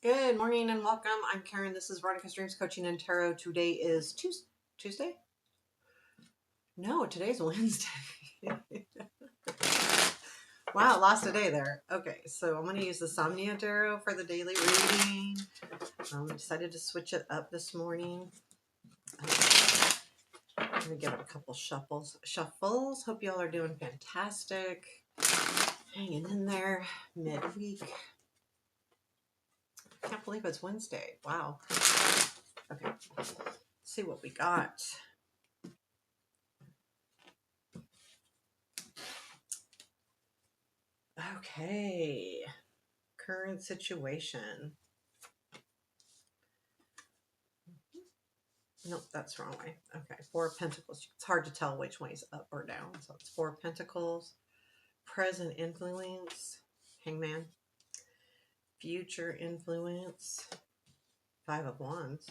Good morning and welcome. I'm Karen. This is Veronica's Dreams Coaching and Tarot. Today is Tuesday? No, today's Wednesday. Wow, lost a day there. Okay, so I'm going to use the Somnia Tarot for the daily reading. I decided to switch it up this morning. I'm going to give it a couple shuffles. Hope y'all are doing fantastic. Hanging in there midweek. Can't believe it's Wednesday. Wow. Okay, let's see what we got. Okay, current situation. Nope, that's the wrong way. Okay, Four of Pentacles. It's hard to tell which way is up or down. So it's Four of Pentacles, present influence, Hangman, future influence, Five of Wands,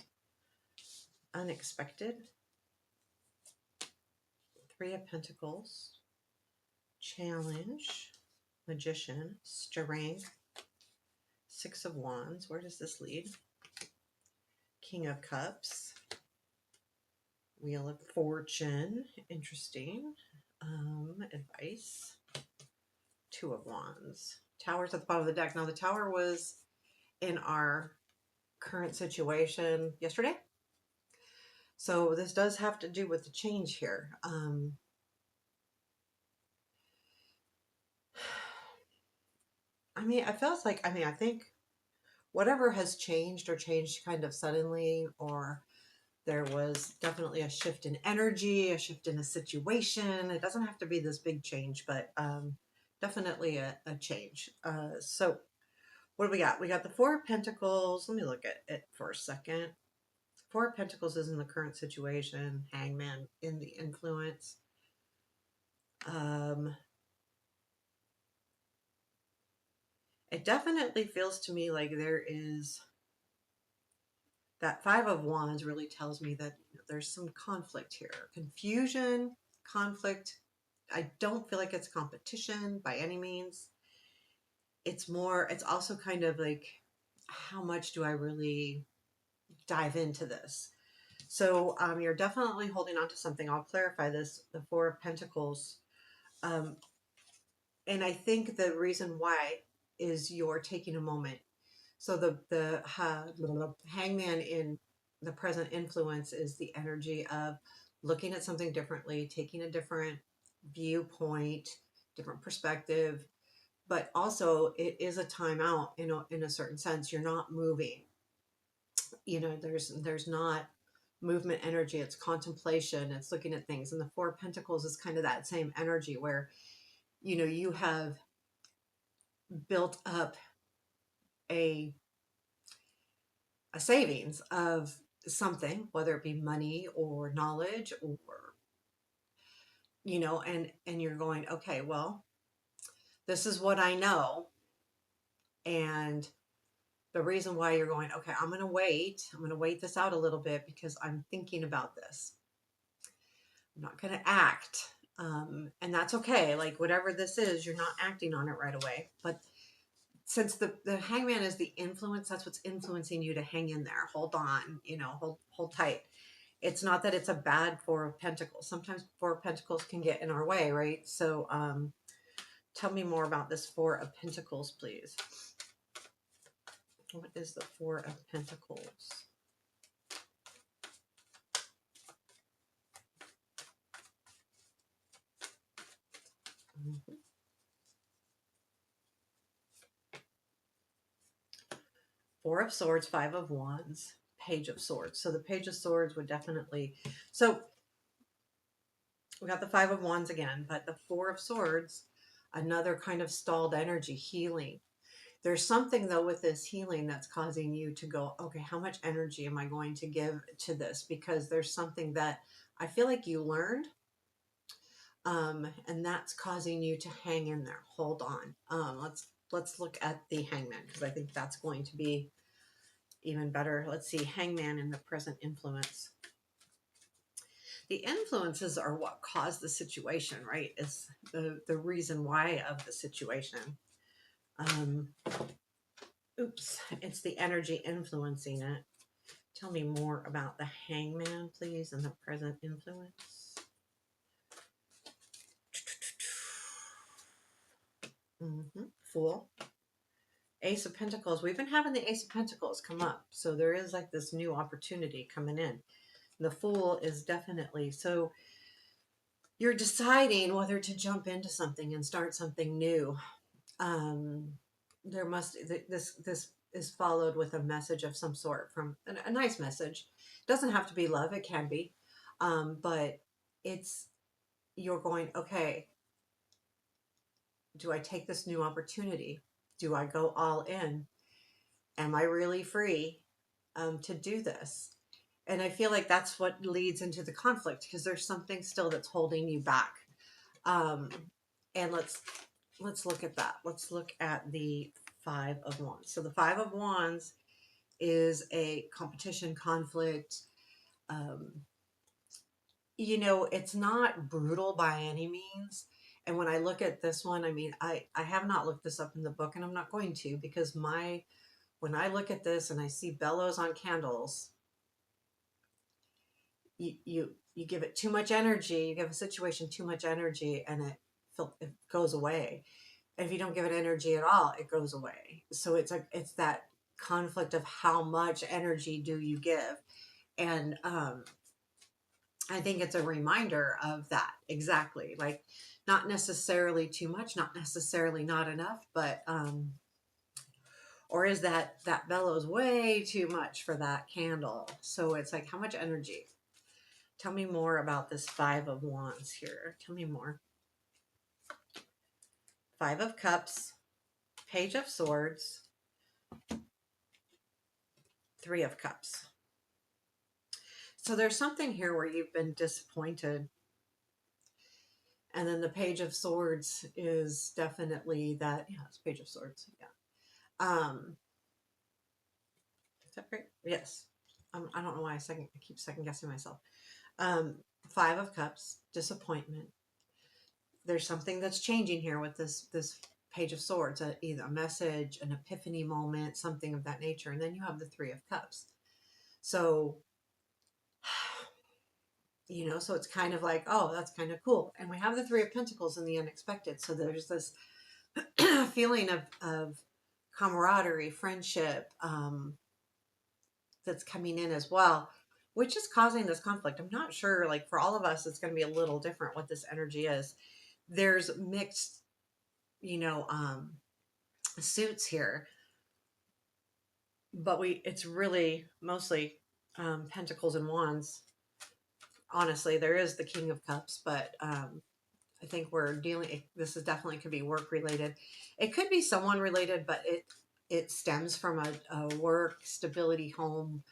unexpected, Three of Pentacles, challenge, magician, strength, Six of Wands. Where does this lead? King of Cups, Wheel of Fortune, interesting. Advice, Two of Wands. Tower's at the bottom of the deck. Now the Tower was in our current situation yesterday. So this does have to do with the change here. I think whatever has changed or changed kind of suddenly, or there was definitely a shift in energy, a shift in a situation. It doesn't have to be this big change, but definitely a change. So what do we got? We got the Four of Pentacles. Let me look at it for a second. Four of Pentacles is in the current situation. Hangman in the influence. It definitely feels to me like there is that Five of Wands really tells me that there's some conflict here. Confusion, conflict. I don't feel like it's competition by any means. It's also kind of like, how much do I really dive into this? So you're definitely holding on to something. I'll clarify this. The Four of Pentacles. And I think the reason why is you're taking a moment. So the Hangman in the present influence is the energy of looking at something differently, taking a different viewpoint, different perspective. But also it is a timeout in a certain sense. You're not moving. There's not movement energy. It's contemplation. It's looking at things. And the Four of Pentacles is kind of that same energy where, you have built up a savings of something, whether it be money or knowledge or, and you're going, okay, well, this is what I know. And the reason why you're going, okay, I'm going to wait this out a little bit because I'm thinking about this. I'm not going to act. And that's okay. Like whatever this is, you're not acting on it right away. But since the Hangman is the influence, that's what's influencing you to hang in there. Hold on, hold tight. It's not that it's a bad Four of Pentacles. Sometimes Four of Pentacles can get in our way, right? So tell me more about this Four of Pentacles, please. What is the Four of Pentacles? Four of Swords, Five of Wands, Page of Swords. So the Page of Swords would definitely... So we got the Five of Wands again, but the Four of Swords, another kind of stalled energy, healing. There's something, though, with this healing that's causing you to go, okay, how much energy am I going to give to this? Because there's something that I feel like you learned, and that's causing you to hang in there. Hold on. Let's look at the Hangman, because I think that's going to be even better. Let's see, Hangman in the present influence. The influences are what caused the situation, right? It's the reason why of the situation. Oops, it's the energy influencing it. Tell me more about the Hangman, please, and the present influence. Fool. Ace of Pentacles. We've been having the Ace of Pentacles come up. So there is like this new opportunity coming in. The Fool is definitely, so you're deciding whether to jump into something and start something new. There must, this is followed with a message of some sort from a nice message. It doesn't have to be love. It can be. But it's, you're going, okay, do I take this new opportunity? Do I go all in? Am I really free to do this? And I feel like that's what leads into the conflict, because there's something still that's holding you back. Um, and let's look at that. Let's look at the Five of Wands. So the Five of Wands is a competition, conflict. Um, it's not brutal by any means. And when I look at this one, I mean, I have not looked this up in the book, and I'm not going to, because when I look at this and I see bellows on candles, you give it too much energy, you give a situation too much energy, and it goes away. And if you don't give it energy at all, it goes away. So it's that conflict of how much energy do you give. And I think it's a reminder of that, exactly. Like, not necessarily too much, not necessarily not enough, but or is that bellows way too much for that candle? So it's like, how much energy? Tell me more about this Five of Wands here. Tell me more. Five of Cups, Page of Swords, Three of Cups. So there's something here where you've been disappointed. And then the Page of Swords is definitely that. Yeah, it's Page of Swords. Yeah. Is that right? Yes. I don't know why I keep second guessing myself. Five of Cups, disappointment. There's something that's changing here with this Page of Swords, either a message, an epiphany moment, something of that nature. And then you have the Three of Cups. So, so it's kind of like, oh, that's kind of cool. And we have the Three of Pentacles in the unexpected. So there's this feeling of camaraderie, friendship, that's coming in as well, which is causing this conflict. I'm not sure, like, for all of us, it's going to be a little different what this energy is. There's mixed, suits here, but it's really mostly Pentacles and Wands. Honestly, there is the King of Cups, but I think this is definitely could be work related. It could be someone related, but it stems from a work stability, home,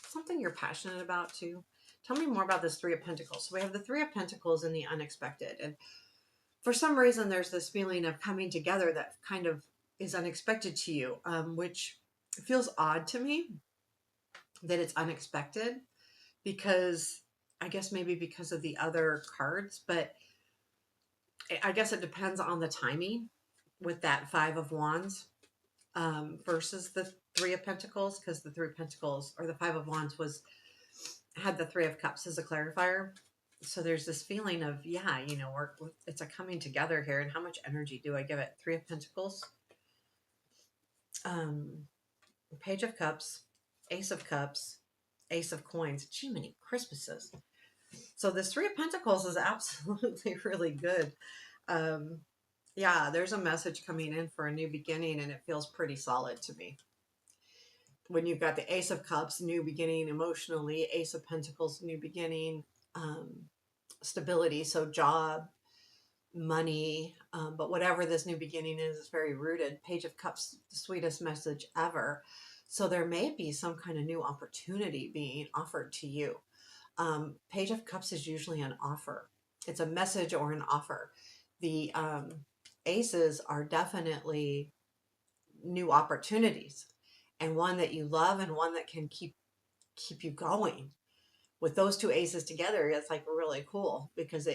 something you're passionate about too. Tell me more about this Three of Pentacles. So we have the Three of Pentacles in the unexpected, and for some reason there's this feeling of coming together that kind of is unexpected to you, which feels odd to me that it's unexpected, because I guess maybe because of the other cards, but I guess it depends on the timing with that Five of Wands versus the Three of Pentacles, because the Three of Pentacles, or the Five of Wands, had the Three of Cups as a clarifier. So there's this feeling of, yeah, it's a coming together here. And how much energy do I give it? Three of Pentacles, Page of Cups, Ace of Cups, Ace of Coins. Gee, many Christmases. So this Three of Pentacles is absolutely really good. Yeah, there's a message coming in for a new beginning, and it feels pretty solid to me. When you've got the Ace of Cups, new beginning emotionally, Ace of Pentacles, new beginning, stability, so job, money, but whatever this new beginning is, it's very rooted. Page of Cups, the sweetest message ever. So there may be some kind of new opportunity being offered to you. Page of Cups is usually an offer. It's a message or an offer. The aces are definitely new opportunities, and one that you love and one that can keep you going. With those two aces together, it's like really cool, because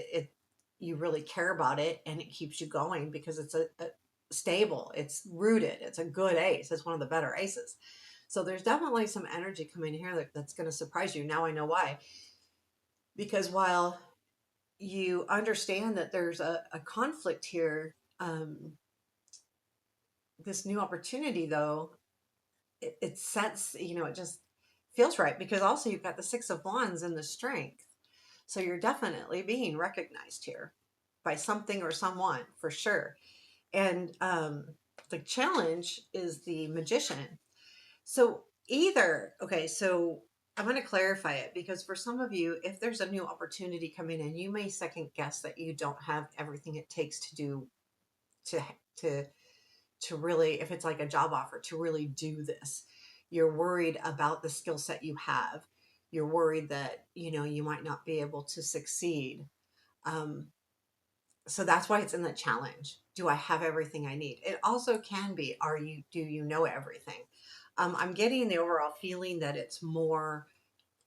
you really care about it, and it keeps you going, because it's stable, it's rooted, it's a good ace, it's one of the better aces. So there's definitely some energy coming here that's going to surprise you. Now I know why. Because while you understand that there's a conflict here, this new opportunity, though, it sets, it just feels right, because also you've got the Six of Wands and the Strength. So you're definitely being recognized here by something or someone for sure. And the challenge is the Magician. So either, okay, so I'm going to clarify it, because for some of you, if there's a new opportunity coming in, you may second guess that you don't have everything it takes to do to to to really, if it's like a job offer, to really do this. You're worried about the skill set you have. You're worried that, you might not be able to succeed. Um, so that's why it's in the challenge. Do I have everything I need? It also can be, do you know everything? I'm getting the overall feeling that it's more,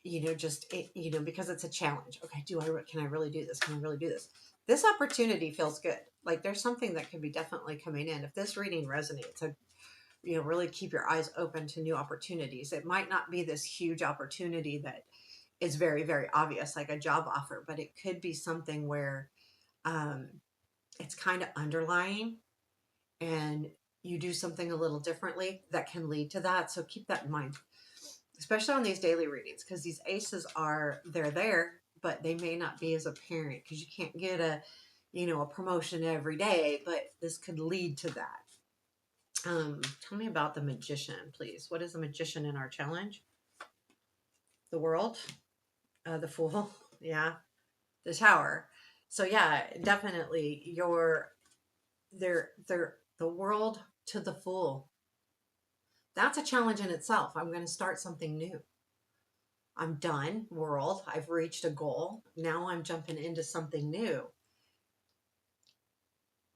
because it's a challenge. Okay, can I really do this? Can I really do this? This opportunity feels good. Like there's something that could be definitely coming in. If this reading resonates, really keep your eyes open to new opportunities. It might not be this huge opportunity that is very, very obvious, like a job offer, but it could be something where um, it's kind of underlying, and you do something a little differently that can lead to that. So keep that in mind, especially on these daily readings, because these aces they're there, but they may not be as apparent, because you can't get a promotion every day, but this could lead to that. Tell me about the Magician, please. What is the Magician in our challenge? The World, the Fool, yeah, the Tower. So yeah, definitely they're the World to the Fool. That's a challenge in itself. I'm going to start something new. I'm done, world. I've reached a goal. Now I'm jumping into something new.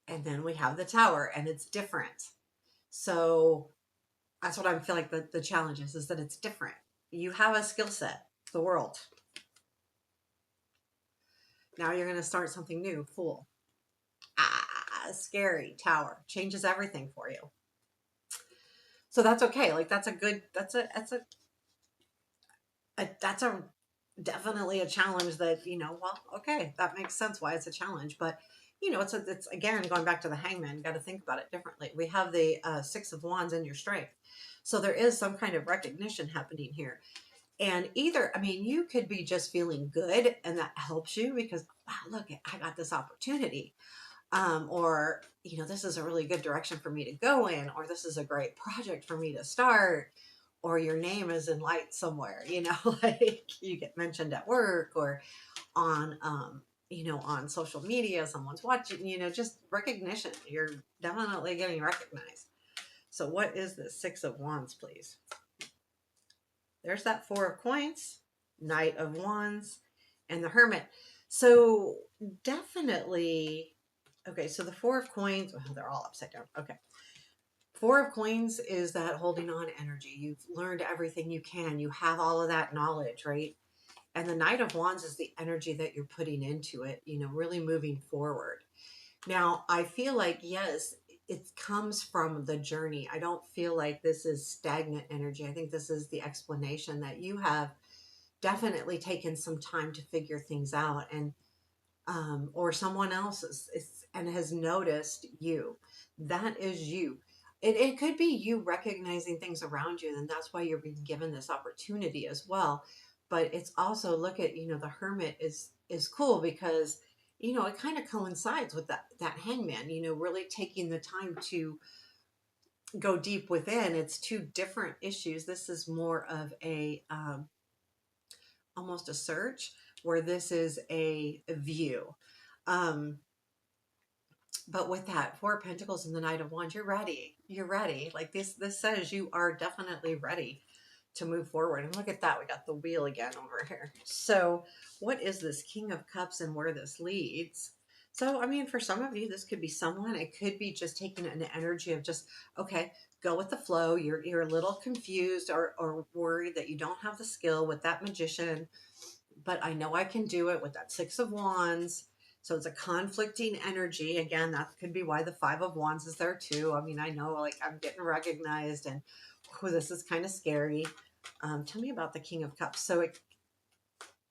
And then we have the Tower, and it's different. So that's what I feel like the challenge is that it's different. You have a skill set, the world. Now you're going to start something new, Fool. Scary. Tower changes everything for you. So that's okay. Like that's a definitely a challenge that, well, okay, that makes sense why it's a challenge. But, it's again, going back to the Hangman, got to think about it differently. We have the Six of Wands in your strength. So there is some kind of recognition happening here. And either, you could be just feeling good, and that helps you because, wow, look, I got this opportunity. Or, this is a really good direction for me to go in, or this is a great project for me to start, or your name is in light somewhere, like you get mentioned at work or on, on social media, someone's watching, just recognition. You're definitely getting recognized. So what is the Six of Wands, please? There's that Four of Coins, Knight of Wands, and the Hermit. So definitely, okay, so the Four of Coins, well, they're all upside down. Okay. Four of Coins is that holding on energy. You've learned everything you can. You have all of that knowledge, right? And the Knight of Wands is the energy that you're putting into it, really moving forward. Now, I feel like, yes, it comes from the journey. I don't feel like this is stagnant energy. I think this is the explanation that you have definitely taken some time to figure things out, and or someone else and has noticed you. That is you. It could be you recognizing things around you, and that's why you're being given this opportunity as well. But it's also, look at, the Hermit is cool because, it kind of coincides with that Hangman, really taking the time to go deep within. It's two different issues. This is more of a almost a search, where this is a view. Um, but with that Four of Pentacles and the Knight of Wands, you're ready. You're ready. Like this says you are definitely ready to move forward. And look at that. We got the wheel again over here. So what is this King of Cups and where this leads? So, for some of you, this could be someone. It could be just taking an energy of just, okay, go with the flow. You're a little confused or worried that you don't have the skill with that Magician, but I know I can do it with that Six of Wands. So it's a conflicting energy. Again, that could be why the Five of Wands is there too. I mean, I know, like, I'm getting recognized, and this is kind of scary. Tell me about the King of Cups. So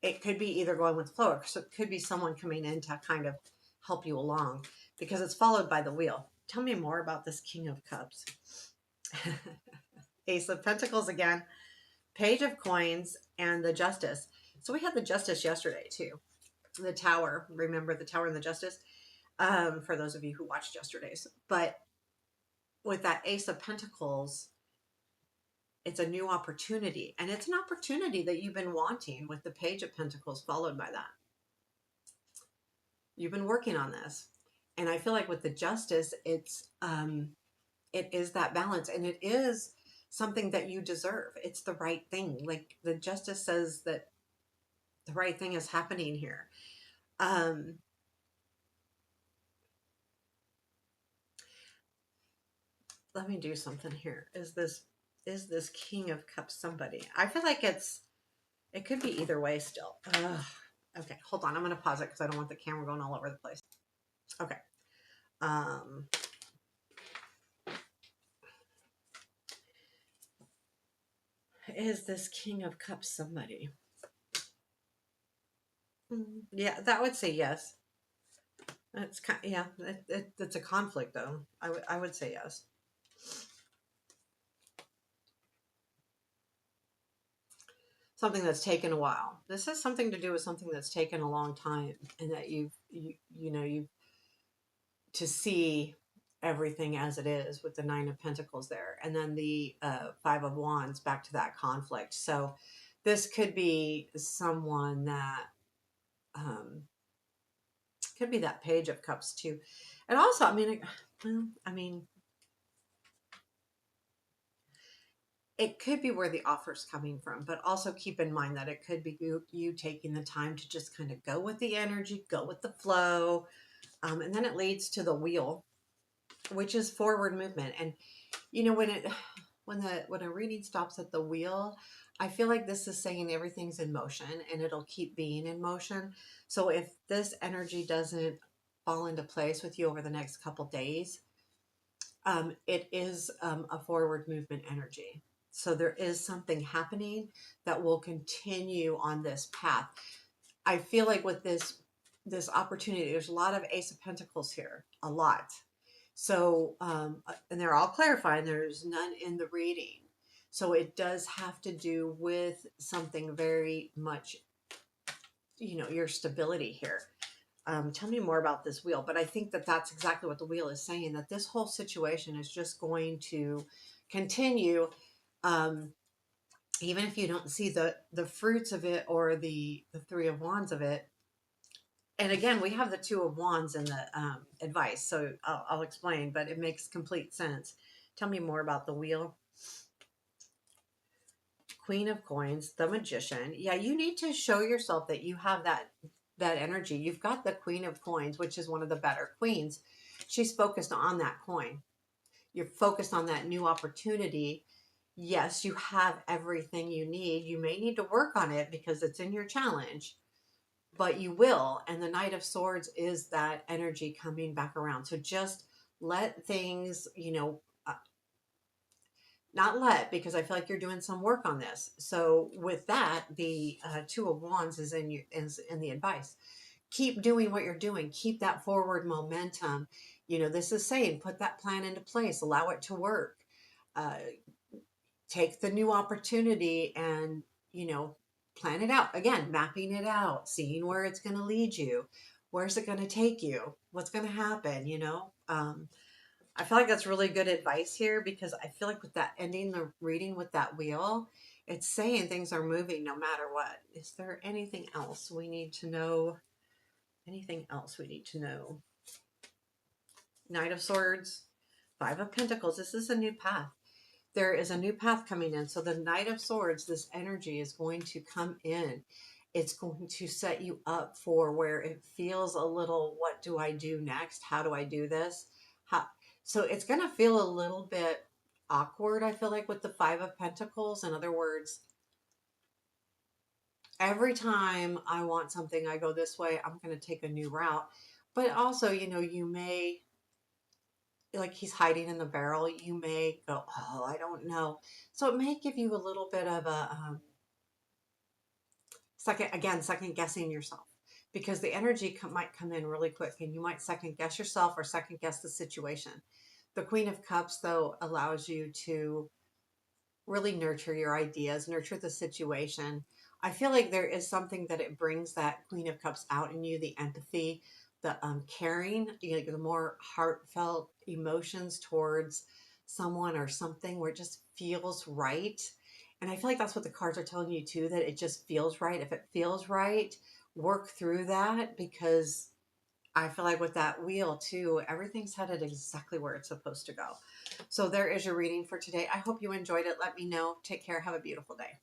it could be either going with the flow, so it could be someone coming in to kind of help you along, because it's followed by the wheel. Tell me more about this King of Cups. Ace of Pentacles again, Page of Coins, and the Justice. So we had the Justice yesterday too. The Tower, remember the Tower and the Justice? For those of you who watched yesterday's. But with that Ace of Pentacles, it's a new opportunity. And it's an opportunity that you've been wanting, with the Page of Pentacles followed by that. You've been working on this. And I feel like with the Justice, it is that balance, and it is something that you deserve. It's the right thing. Like the Justice says that the right thing is happening here. Let me do something here. Is this King of Cups somebody? I feel like it could be either way still. Ugh. Okay, hold on. I'm going to pause it because I don't want the camera going all over the place. Okay. Is this King of Cups somebody? Yeah, that would say yes. It's kind, yeah. It's a conflict though. I would say yes. Something that's taken a while. This has something to do with something that's taken a long time, and that you to see everything as it is, with the Nine of Pentacles there, and then the Five of Wands, back to that conflict. So this could be someone that could be that Page of Cups too. And also, I mean, it could be where the offer's coming from, but also keep in mind that it could be you taking the time to just kind of go with the energy, go with the flow. And then it leads to the wheel, which is forward movement. And when a reading stops at the wheel, I feel like this is saying everything's in motion, and it'll keep being in motion. So if this energy doesn't fall into place with you over the next couple days, it is a forward movement energy. So there is something happening that will continue on this path. I feel like with this opportunity, there's a lot of Ace of Pentacles here, a lot. So, and they're all clarifying, there's none in the reading. So it does have to do with something very much, your stability here. Tell me more about this wheel. But I think that that's exactly what the wheel is saying, that this whole situation is just going to continue. Even if you don't see the fruits of it, or the Three of Wands of it. And again, we have the Two of Wands in the advice, so I'll explain, but it makes complete sense. Tell me more about the wheel. Queen of Coins, the Magician. Yeah, you need to show yourself that you have that energy. You've got the Queen of Coins, which is one of the better queens. She's focused on that coin. You're focused on that new opportunity. Yes, you have everything you need. You may need to work on it because it's in your challenge, but you will. And the Knight of Swords is that energy coming back around. So just let things, not let, because I feel like you're doing some work on this. So with that, the Two of Wands is in the advice. Keep doing what you're doing. Keep that forward momentum. This is saying, put that plan into place, allow it to work. Take the new opportunity and, plan it out. Again, mapping it out, seeing where it's going to lead you. Where's it going to take you? What's going to happen? I feel like that's really good advice here, because I feel like with that, ending the reading with that wheel, it's saying things are moving no matter what. Is there anything else we need to know? Anything else we need to know? Knight of Swords, Five of Pentacles. This is a new path. There is a new path coming in. So the Knight of Swords, this energy is going to come in. It's going to set you up for where it feels a little, what do I do next? How do I do this? So it's going to feel a little bit awkward, I feel like, with the Five of Pentacles. In other words, every time I want something, I go this way, I'm going to take a new route. But also, you know, you may, like he's hiding in the barrel, you may go, oh, I don't know. So it may give you a little bit of a second guessing yourself because the energy might come in really quick and you might second guess yourself or second guess the situation. The Queen of Cups, though, allows you to really nurture your ideas, nurture the situation. I feel like there is something that it brings that Queen of Cups out in you, the empathy, the caring, you know, the more heartfelt emotions towards someone or something where it just feels right. And I feel like that's what the cards are telling you too, that it just feels right. If it feels right, work through that because I feel like with that wheel too, everything's headed exactly where it's supposed to go. So there is your reading for today. I hope you enjoyed it. Let me know. Take care. Have a beautiful day.